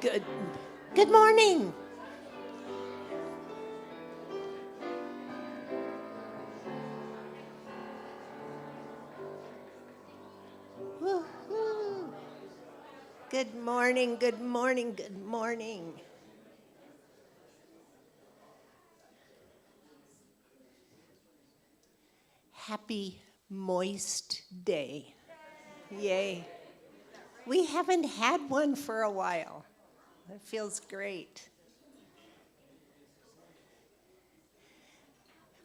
Good, good morning. Woo-hoo. Good morning, good morning, good morning. Happy moist day. Yay. We haven't had one for a while. It feels great.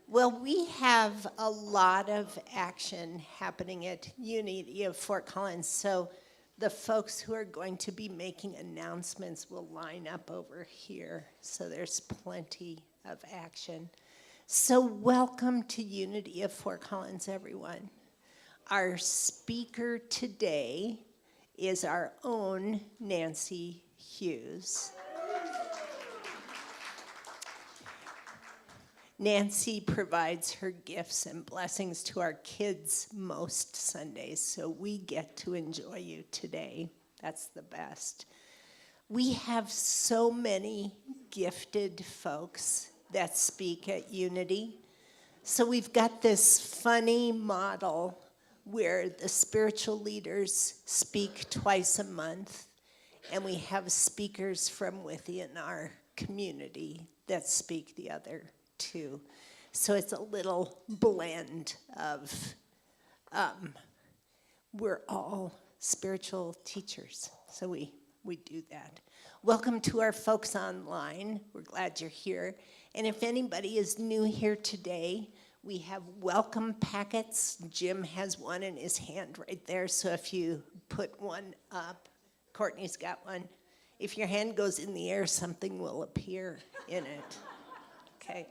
Well, we have a lot of action happening at Unity of Fort Collins, so the folks who are going to be making announcements will line up over here, so there's plenty of action. So welcome to Unity of Fort Collins, everyone. Our speaker today is our own Nancy Hughes. Nancy provides her gifts and blessings to our kids most Sundays, so we get to enjoy you today. That's the best. We have so many gifted folks that speak at Unity. So we've got this funny model where the spiritual leaders speak twice a month, and we have speakers from within our community that speak the other two. So it's a little blend of, we're all spiritual teachers, so we do that. Welcome to our folks online. We're glad you're here. And if anybody is new here today, we have welcome packets. Jim has one in his hand right there, so if you put one up, Courtney's got one. If your hand goes in the air, something will appear in it. Okay,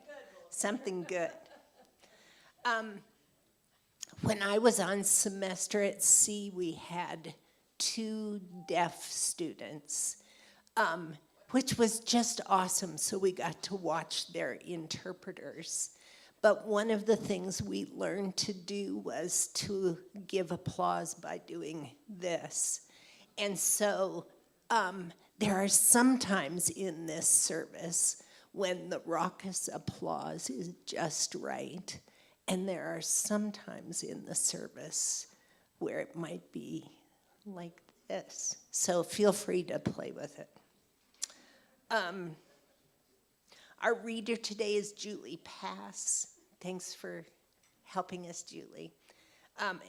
something good. When I was on semester at sea, we had 2 deaf students, which was just awesome. So we got to watch their interpreters. But one of the things we learned to do was to give applause by doing this. And so there are some times in this service when the raucous applause is just right. And there are some times in the service where it might be like this. So feel free to play with it. Our reader today is Julie Pass. Thanks for helping us, Julie.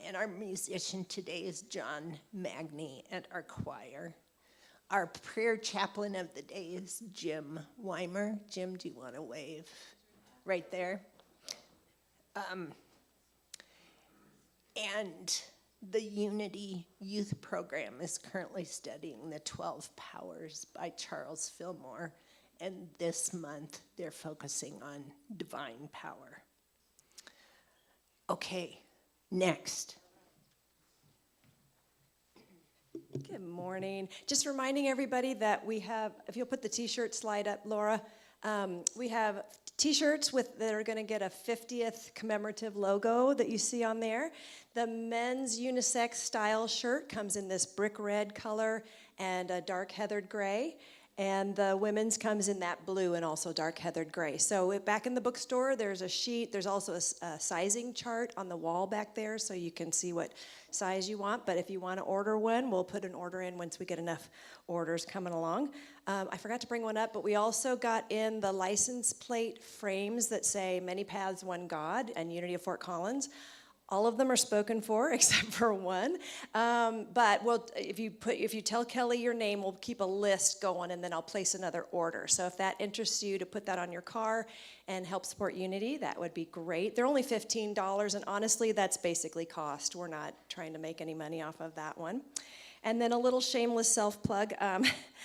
And our musician today is John Magny and our choir. Our prayer chaplain of the day is Jim Weimer. Jim, do you want to wave right there? And the Unity Youth Program is currently studying the 12 Powers by Charles Fillmore. And this month, they're focusing on divine power. Okay, next. Good morning. Just reminding everybody that we have, if you'll put the t-shirt slide up, Laura, we have t-shirts that are going to get a 50th commemorative logo that you see on there. The men's unisex style shirt comes in this brick red color and a dark heathered gray. And the women's comes in that blue and also dark heathered gray. So back in the bookstore, there's a sheet. There's also a sizing chart on the wall back there so you can see what size you want. But if you want to order one, we'll put an order in once we get enough orders coming along. I forgot to bring one up, but we also got in the license plate frames that say Many Paths, One God and Unity of Fort Collins. All of them are spoken for except for one. But if you tell Kelly your name, we'll keep a list going and then I'll place another order. So if that interests you to put that on your car and help support Unity, that would be great. They're only $15 and honestly, that's basically cost. We're not trying to make any money off of that one. And then a little shameless self-plug, I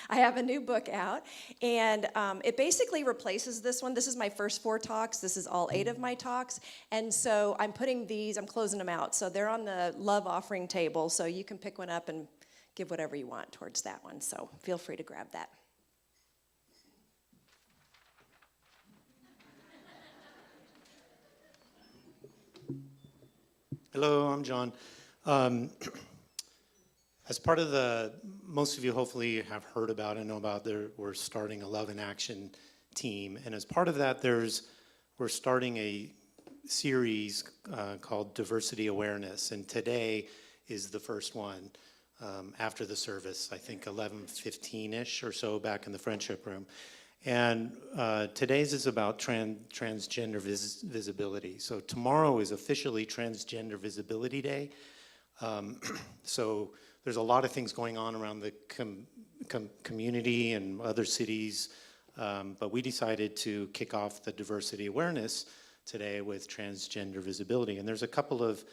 have a new book out, and it basically replaces this one. This is my first 4 talks. This is all 8 of my talks, and so I'm closing them out. So they're on the love offering table, so you can pick one up and give whatever you want towards that one. So feel free to grab that. Hello, I'm John. As part of most of you hopefully have heard about and know about, we're starting a Love in Action team. And as part of that, we're starting a series called Diversity Awareness. And today is the first one after the service, I think 11:15-ish or so back in the friendship room. And today's is about transgender visibility. So tomorrow is officially Transgender Visibility Day. So there's a lot of things going on around the community and other cities, but we decided to kick off the diversity awareness today with transgender visibility. And there's a couple of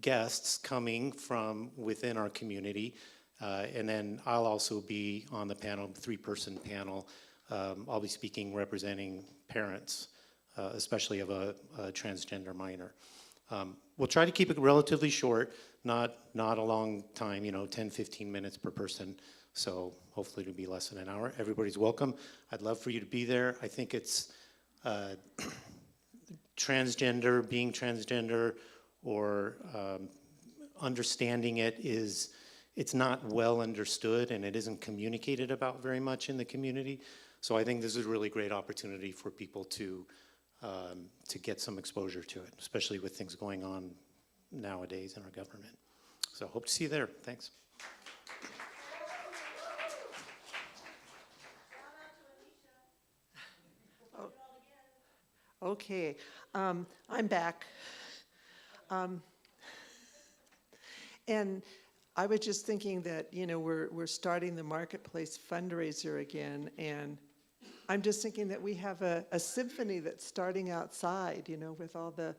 guests coming from within our community, and then I'll also be on the panel, three-person panel. I'll be speaking representing parents, especially of a transgender minor. We'll try to keep it relatively short, not a long time, 10, 15 minutes per person. So hopefully it'll be less than an hour. Everybody's welcome. I'd love for you to be there. I think it's transgender, being transgender, or understanding it's not well understood and it isn't communicated about very much in the community. So I think this is a really great opportunity for people to get some exposure to it, especially with things going on nowadays in our government. So hope to see you there. Thanks. Okay, I'm back. And I was just thinking that, we're starting the Marketplace fundraiser again, and I'm just thinking that we have a symphony that's starting outside, with all the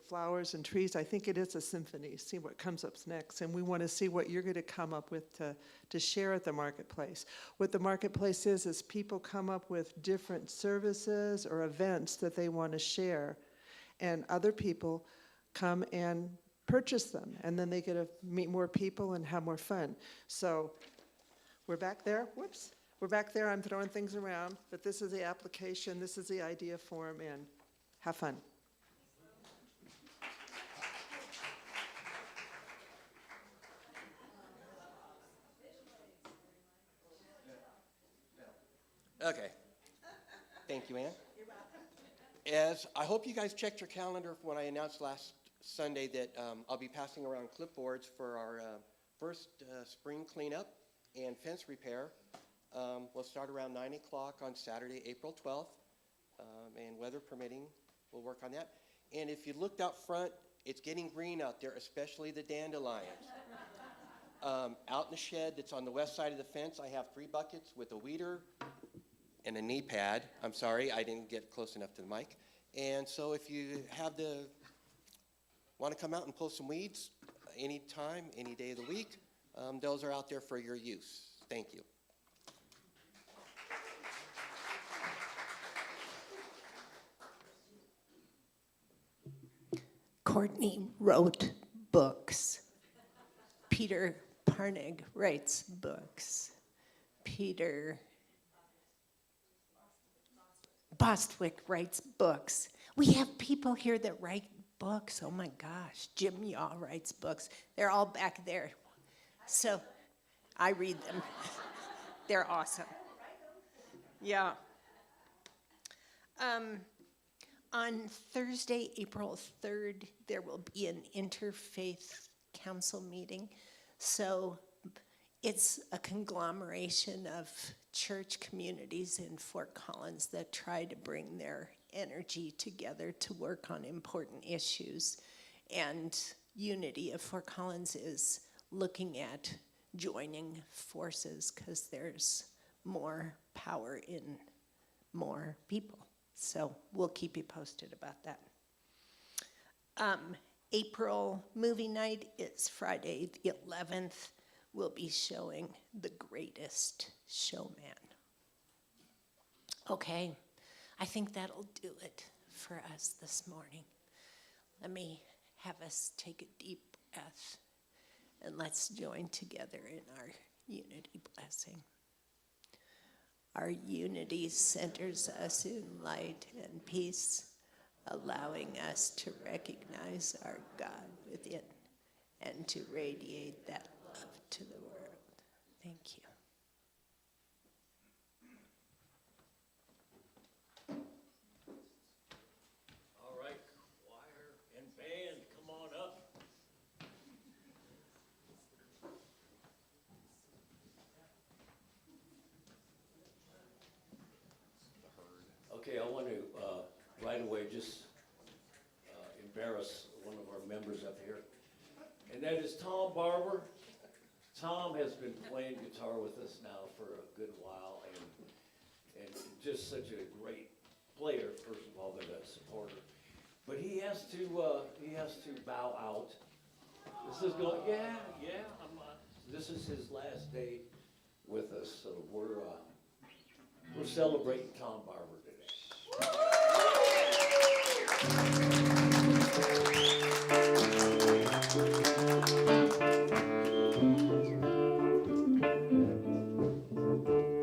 flowers and trees. I think it is a symphony. See what comes up next. And we want to see what you're going to come up with to share at the Marketplace. What the Marketplace is people come up with different services or events that they want to share. And other people come and purchase them. And then they get to meet more people and have more fun. So we're back there. Whoops. We're back there. I'm throwing things around. But this is the application. This is the idea form. And have fun. Okay. Thank you, Ann. As I hope you guys checked your calendar when I announced last Sunday that I'll be passing around clipboards for our first spring cleanup and fence repair. We'll start around 9 o'clock on Saturday, April 12th, and weather permitting, we'll work on that. And if you looked out front, it's getting green out there, especially the dandelions. Out in the shed that's on the west side of the fence, I have 3 buckets with a weeder and a knee pad. I'm sorry, I didn't get close enough to the mic. And so if you want to come out and pull some weeds anytime, any day of the week, those are out there for your use. Thank you. Courtney wrote books. Peter Parnig writes books. Peter Bostwick writes books. We have people here that write books. Oh my gosh. Jim Yaw writes books. They're all back there. So I read them. They're awesome. Yeah. On Thursday, April 3rd, there will be an interfaith council meeting. So it's a conglomeration of church communities in Fort Collins that try to bring their energy together to work on important issues. And Unity of Fort Collins is looking at joining forces because there's more power in more people. So we'll keep you posted about that. April movie night is Friday the 11th. We'll be showing The Greatest Showman. Okay, I think that'll do it for us this morning. Let me have us take a deep breath and let's join together in our unity blessing. Our unity centers us in light and peace, allowing us to recognize our God within and to radiate that love to the world. Thank you. All right, choir and band, come on up. Okay, I want to right away just embarrass one of our members up here, and that is Tom Barber. Tom has been playing guitar with us now for a good while, and just such a great player, first of all, but a supporter. But he has to bow out. This is going, this is his last day with us, so we're celebrating Tom Barber today.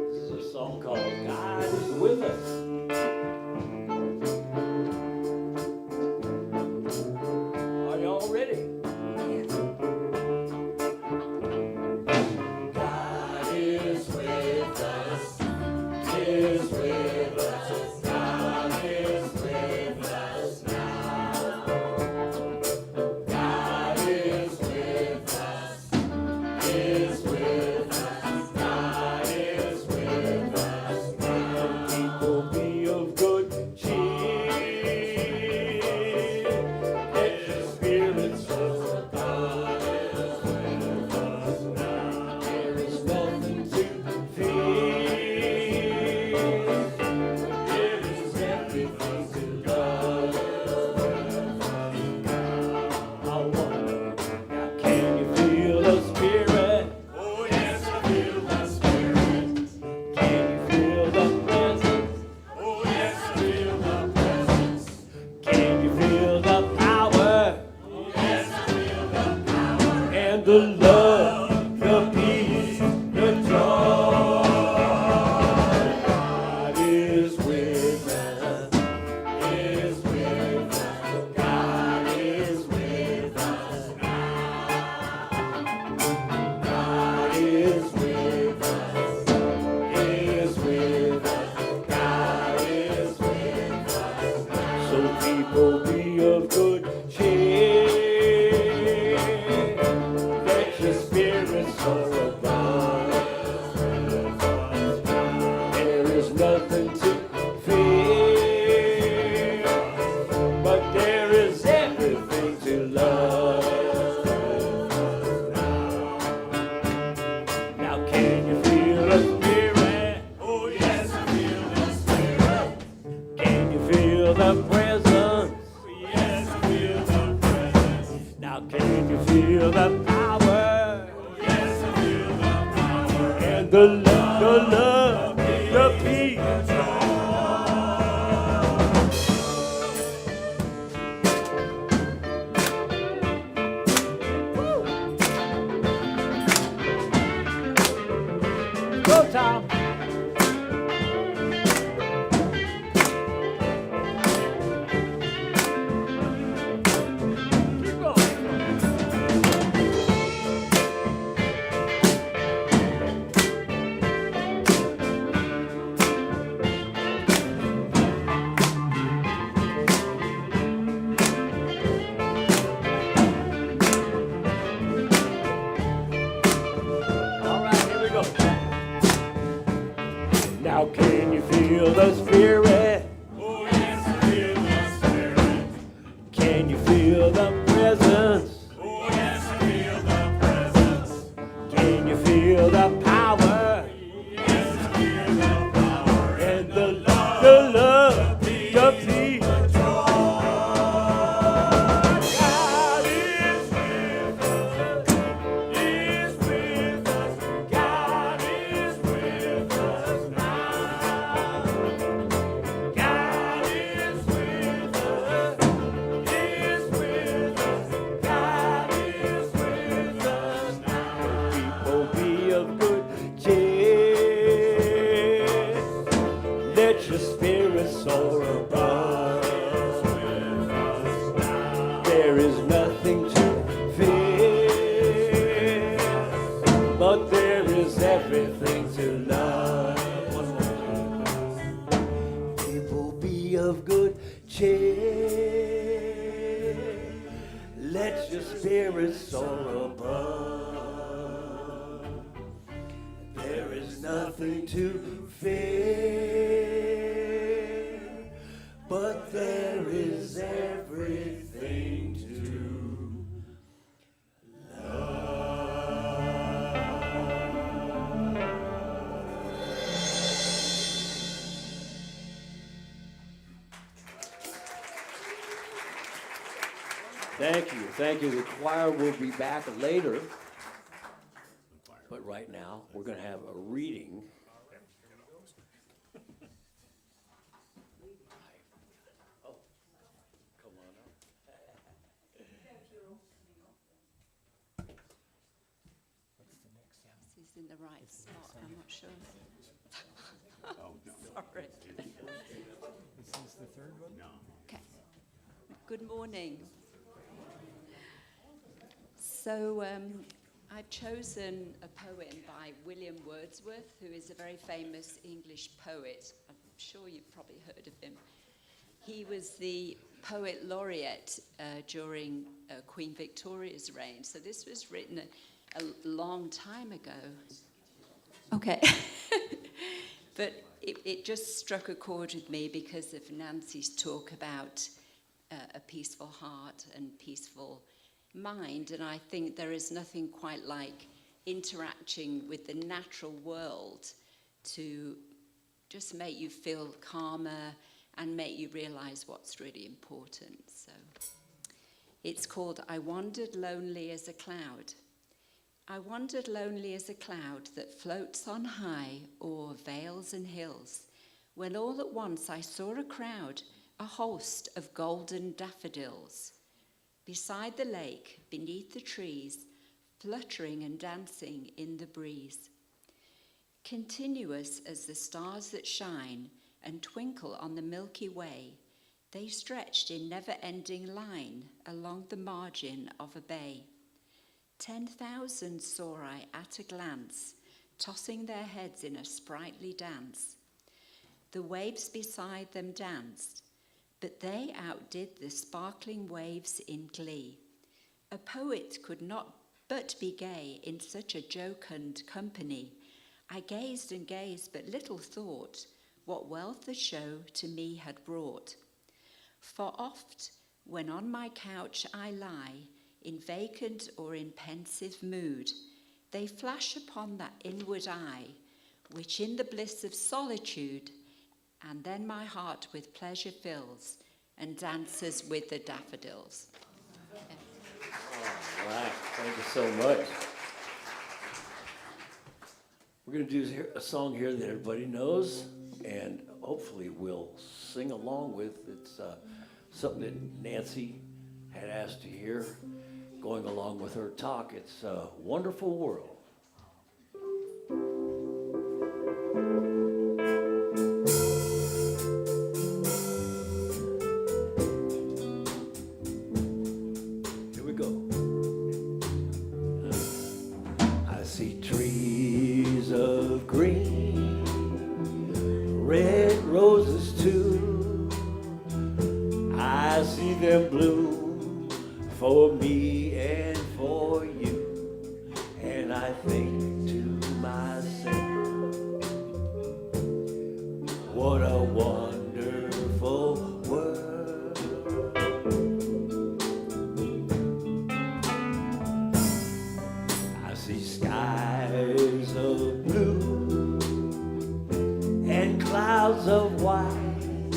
This is a song called God is With Us. Are y'all ready? God is with us, is with us, God is with us now. God is with us, is with us, God is with us now. People be of good cheer, let your spirits soar. God is with us now. There is nothing to fear, there is everything to love. I wonder, now can you feel the Spirit? Oh yes, I feel the Spirit. Can you feel the presence? Oh yes, I feel the presence. Can you feel the power? Oh yes, I feel the power. And the love, the peace, the joy. God is with us, is with us. God is with us now. God is with us, is with us. God is with us. So people be of good cheer. Let your spirit soar above. There is nothing to fear, but there is everything to love. Now can you feel the Spirit? Oh yes, I feel the Spirit. Can you feel the presence? Yes, I feel the presence. Now can you feel the power? Yes, I feel the power. And the love, the peace. Go, Tom. Keep going. All right, here we go. Now can you feel the Spirit? Oh yes, I feel the Spirit. Can you feel the presence? Oh yes, I feel the presence. Can you feel the power? Yes, I feel the power. And the love, the peace. God is with us, is with us. God is with us now. God is with us, is with us. God is with us now. People be of good cheer. Let your spirit soar above. There is nothing to fear, but there is everything to love. People be of good cheer. Let your spirits soar above. There is nothing to fear, but there is everything to Thank you, thank you. The choir will be back later. But right now, we're going to have a reading. Oh, come on up. This is in the right spot, I'm not sure. Sorry. This is the third one? No. Okay. Good morning. So I've chosen a poem by William Wordsworth, who is a very famous English poet. I'm sure you've probably heard of him. He was the poet laureate during Queen Victoria's reign. So this was written a long time ago. Okay. But it just struck a chord with me because of Nancy's talk about a peaceful heart and peaceful mind, and I think there is nothing quite like interacting with the natural world to just make you feel calmer and make you realize what's really important. So it's called I Wandered Lonely as a Cloud. I wandered lonely as a cloud that floats on high o'er vales and hills, when all at once I saw a crowd, a host of golden daffodils. Beside the lake, beneath the trees, fluttering and dancing in the breeze. Continuous as the stars that shine and twinkle on the Milky Way, they stretched in never-ending line along the margin of a bay. 10,000 saw I at a glance, tossing their heads in a sprightly dance. The waves beside them danced, but they outdid the sparkling waves in glee. A poet could not but be gay in such a jocund company. I gazed and gazed, but little thought what wealth the show to me had brought. For oft, when on my couch I lie, in vacant or in pensive mood, they flash upon that inward eye, which in the bliss of solitude, and then my heart with pleasure fills, and dances with the daffodils. All right, thank you so much. We're going to do a song here that everybody knows, and hopefully will sing along with. It's something that Nancy had asked to hear, going along with her talk. It's a Wonderful World. Here we go. I see trees of green, red roses too. I see them bloom for me and for you. And I think to myself, what a wonderful world. I see skies of blue and clouds of white,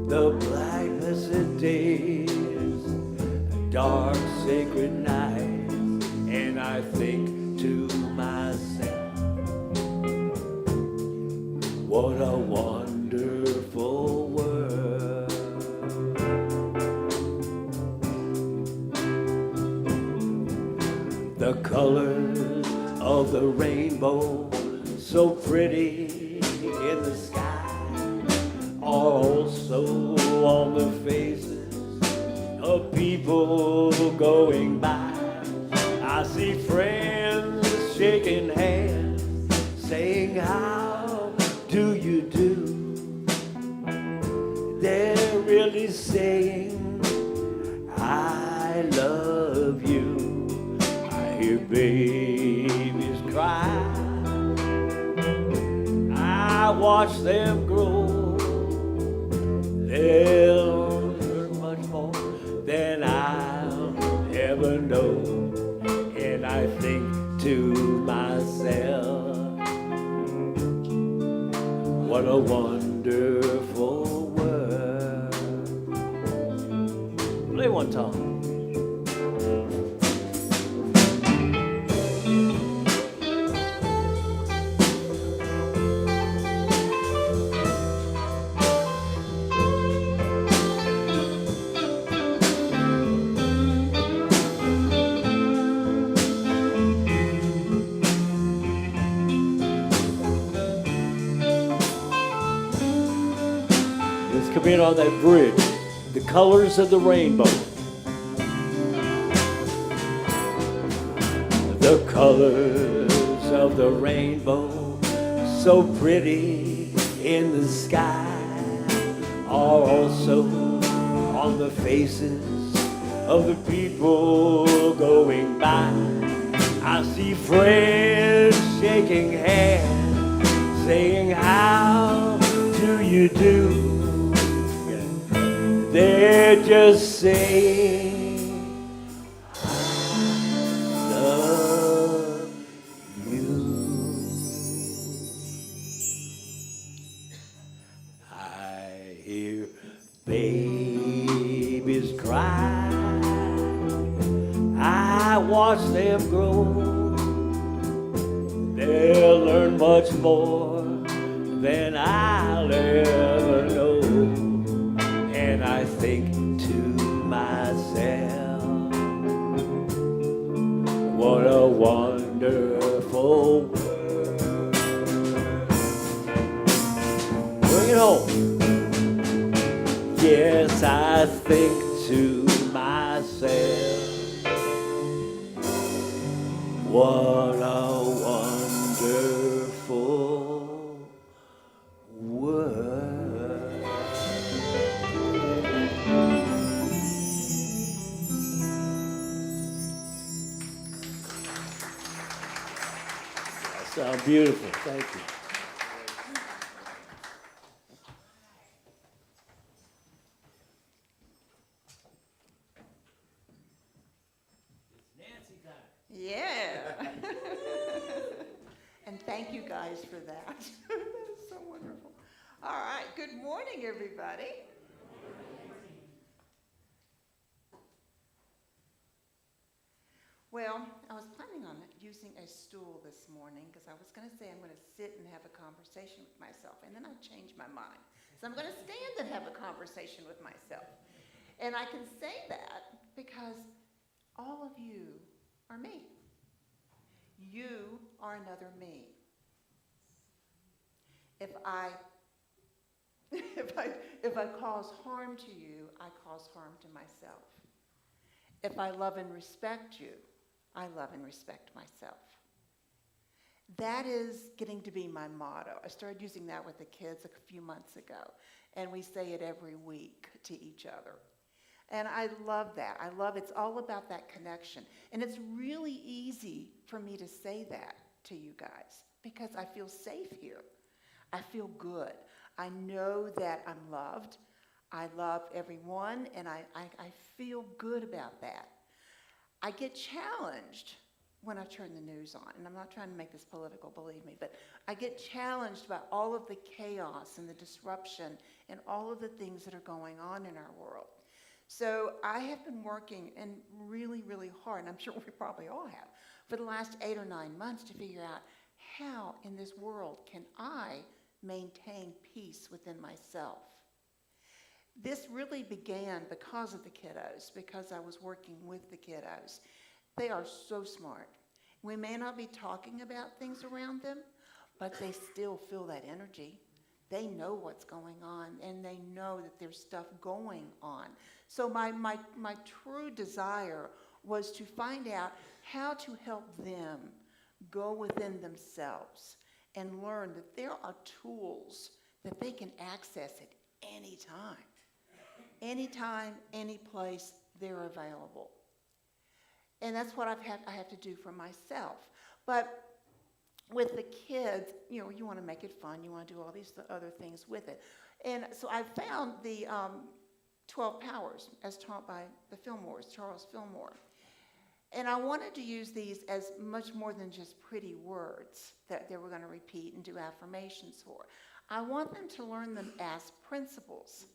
the black blessed days, dark sacred nights, and I think to myself, what a wonderful world. The colors of the rainbow, so pretty in the sky, are also on the faces of people going by. I see friends shaking hands saying, I love you. I hear babies cry. I watch them grow. They'll learn much more than I'll ever know. And I think to myself, what a wonderful world. Play one, Tom. Let's come in on that bridge. The colors of the rainbow. The colors of the rainbow, so pretty in the sky, are also on the faces of the people going by. I see friends shaking hands, saying, how do you do? They're just saying, I love you. I hear babies cry. I watch them grow. They'll learn much more than I'll ever know. And I think to myself, what a wonderful world. Bring it home. Yes, I think to myself, what a wonderful world. Sound beautiful. Thank you. Yeah. And thank you guys for that. That is so wonderful. All right, good morning, everybody. Well, I was planning on using a stool this morning because I was going to say I'm going to sit and have a conversation with myself, and then I changed my mind. So I'm going to stand and have a conversation with myself. And I can say that because all of you are me. You are another me. If I cause harm to you, I cause harm to myself. If I love and respect you, I love and respect myself. That is getting to be my motto. I started using that with the kids a few months ago, and we say it every week to each other. And I love that. I love it's all about that connection. And it's really easy for me to say that to you guys because I feel safe here. I feel good. I know that I'm loved. I love everyone, and I feel good about that. I get challenged when I turn the news on, and I'm not trying to make this political, believe me, but I get challenged by all of the chaos and the disruption and all of the things that are going on in our world. So I have been working and really, really hard, and I'm sure we probably all have, for the last 8 or 9 months to figure out how in this world can I maintain peace within myself. This really began because of the kiddos, because I was working with the kiddos. They are so smart. We may not be talking about things around them, but they still feel that energy. They know what's going on, and they know that there's stuff going on. So my true desire was to find out how to help them go within themselves and learn that there are tools that they can access at any time. anytime, any place they're available. And that's what I have to do for myself. But with the kids, you know, you want to make it fun. You want to do all these other things with it. And so I found the 12 Powers as taught by the Fillmores, Charles Fillmore. And I wanted to use these as much more than just pretty words that they were going to repeat and do affirmations for. I want them to learn them as principles.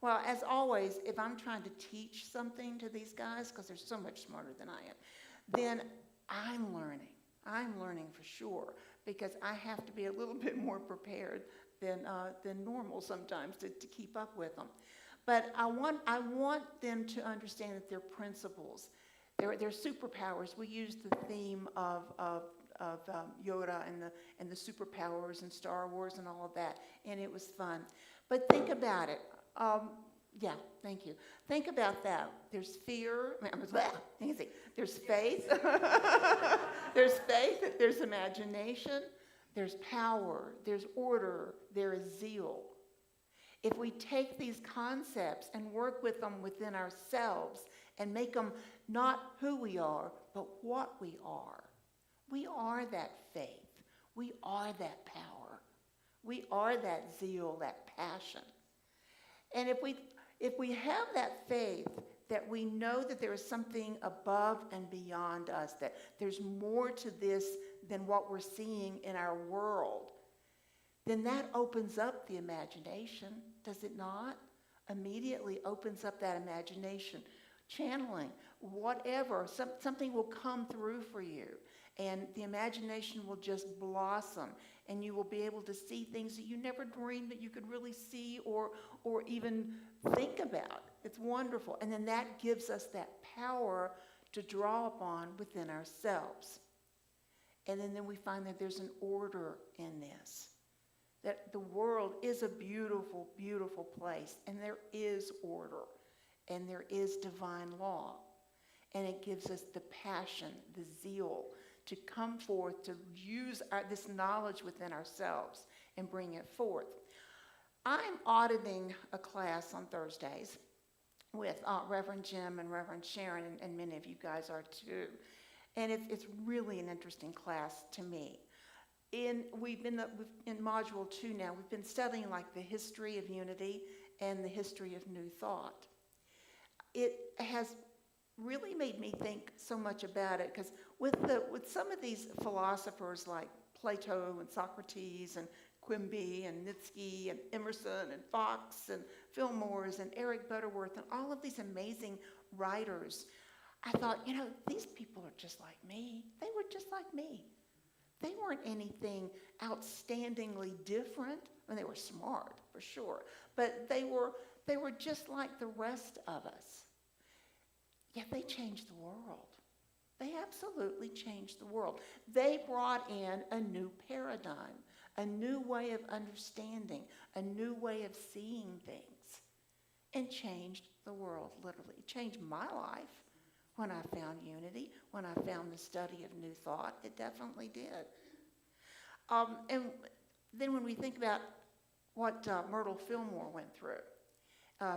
Well, as always, if I'm trying to teach something to these guys, because they're so much smarter than I am, then I'm learning. I'm learning for sure, because I have to be a little bit more prepared than normal sometimes to keep up with them. But I want them to understand that they're principles. They're superpowers. We used the theme of Yoda and the superpowers and Star Wars and all of that, and it was fun. But think about it. Yeah, thank you. Think about that. There's fear. Easy. There's faith. There's faith. There's imagination. There's power. There's order. There is zeal. If we take these concepts and work with them within ourselves and make them not who we are, but what we are that faith. We are that power. We are that zeal, that passion. And if we have that faith, that we know that there is something above and beyond us, that there's more to this than what we're seeing in our world, then that opens up the imagination, does it not? Immediately opens up that imagination, channeling, whatever, something will come through for you, and the imagination will just blossom, and you will be able to see things that you never dreamed that you could really see or even think about. It's wonderful. And then that gives us that power to draw upon within ourselves. And then we find that there's an order in this, that the world is a beautiful, beautiful place, and there is order, and there is divine law. And it gives us the passion, the zeal to come forth, to use this knowledge within ourselves and bring it forth. I'm auditing a class on Thursdays with Reverend Jim and Reverend Sharon, and many of you guys are too. And it's really an interesting class to me. We've been in Module 2 now. We've been studying like the history of unity and the history of New Thought. It has really made me think so much about it, because with some of these philosophers like Plato and Socrates and Quimby and Nietzsche and Emerson and Fox and Fillmore's and Eric Butterworth and all of these amazing writers, I thought, you know, these people are just like me. They were just like me. They weren't anything outstandingly different. I mean, they were smart, for sure, but they were just like the rest of us. Yet they changed the world. They absolutely changed the world. They brought in a new paradigm, a new way of understanding, a new way of seeing things, and changed the world, literally. It changed my life when I found unity, when I found the study of New Thought. It definitely did. And then when we think about what Myrtle Fillmore went through,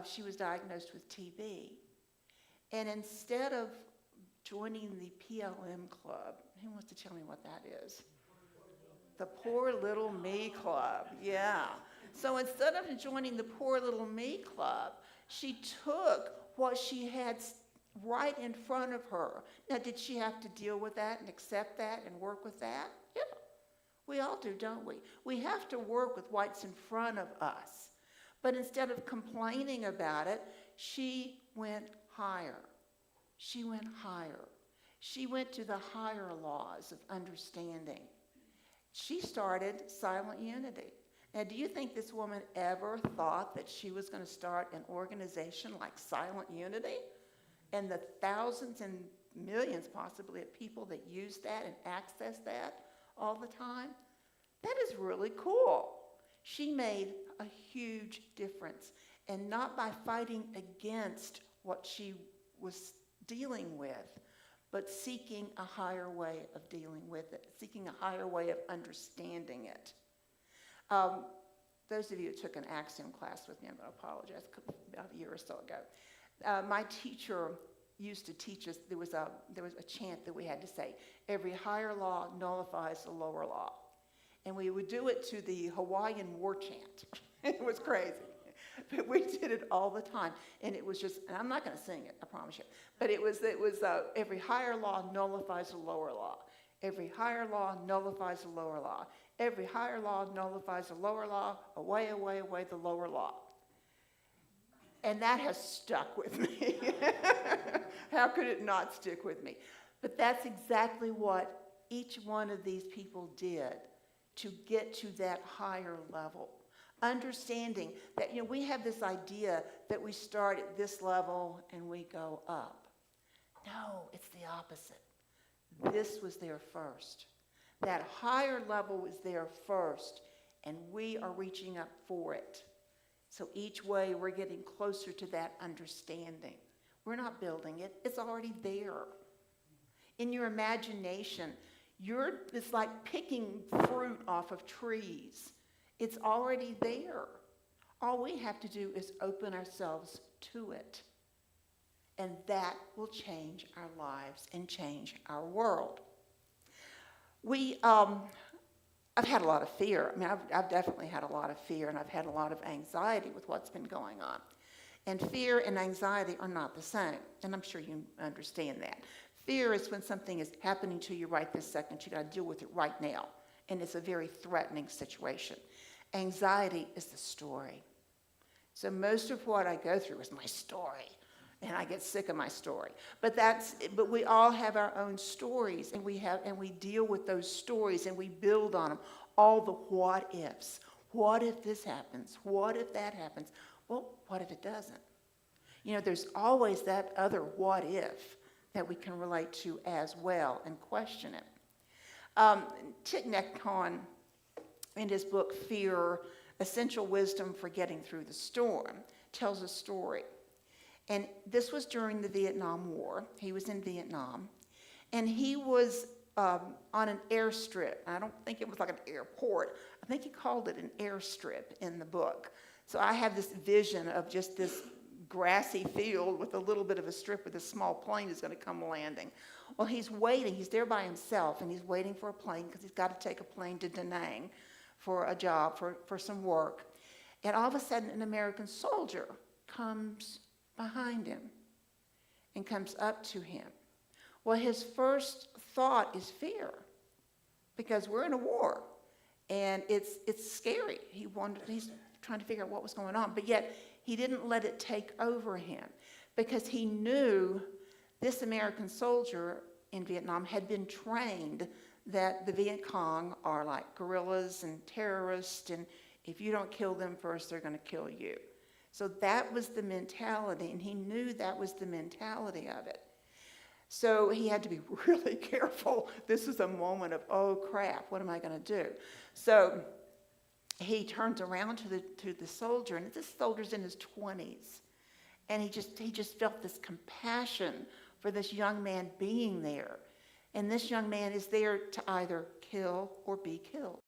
she was diagnosed with TB. And instead of joining the PLM Club, who wants to tell me what that is? The Poor Little Me Club, yeah. So instead of joining the Poor Little Me Club, she took what she had right in front of her. Now, did she have to deal with that and accept that and work with that? Yeah, we all do, don't we? We have to work with what's in front of us. But instead of complaining about it, she went higher. She went higher. She went to the higher laws of understanding. She started Silent Unity. Now, do you think this woman ever thought that she was going to start an organization like Silent Unity? And the thousands and millions, possibly, of people that use that and access that all the time? That is really cool. She made a huge difference, and not by fighting against what she was dealing with, but seeking a higher way of dealing with it, seeking a higher way of understanding it. those of you who took an Axiom class with me, I'm going to apologize, about a year or so ago. My teacher used to teach us, there was a chant that we had to say, every higher law nullifies the lower law. And we would do it to the Hawaiian war chant. It was crazy. But we did it all the time. And it was just, and I'm not going to sing it, I promise you. But it was every higher law nullifies the lower law. Every higher law nullifies the lower law. Every higher law nullifies the lower law. Away, away, away, the lower law. And that has stuck with me. How could it not stick with me? But that's exactly what each one of these people did to get to that higher level. Understanding that, we have this idea that we start at this level and we go up. No, it's the opposite. This was there first. That higher level was there first, and we are reaching up for it. So each way we're getting closer to that understanding. We're not building it, it's already there. In your imagination, it's like picking fruit off of trees. It's already there. All we have to do is open ourselves to it. And that will change our lives and change our world. I've had a lot of fear. I mean, I've definitely had a lot of fear, and I've had a lot of anxiety with what's been going on. And fear and anxiety are not the same, and I'm sure you understand that. Fear is when something is happening to you right this second. You got to deal with it right now, and it's a very threatening situation. Anxiety is the story. So most of what I go through is my story, and I get sick of my story. But we all have our own stories, and we deal with those stories, and we build on them. All the what ifs. What if this happens? What if that happens? Well, what if it doesn't? There's always that other what if that we can relate to as well and question it. Thich Nhat Hanh, in his book Fear, Essential Wisdom for Getting Through the Storm, tells a story. And this was during the Vietnam War. He was in Vietnam. And he was on an airstrip. I don't think it was like an airport. I think he called it an airstrip in the book. So I have this vision of just this grassy field with a little bit of a strip with a small plane is going to come landing. Well, he's waiting. He's there by himself, and he's waiting for a plane because he's got to take a plane to Da Nang for a job, for some work. And all of a sudden, an American soldier comes behind him and comes up to him. Well, his first thought is fear, because we're in a war, and it's scary. He's trying to figure out what was going on, but yet he didn't let it take over him, because he knew this American soldier in Vietnam had been trained that the Viet Cong are like guerrillas and terrorists, and if you don't kill them first, they're going to kill you. So that was the mentality, and he knew that was the mentality of it. So he had to be really careful. This was a moment of, oh crap, what am I going to do? So he turns around to the soldier, and this soldier's in his 20s. And he just felt this compassion for this young man being there. And this young man is there to either kill or be killed.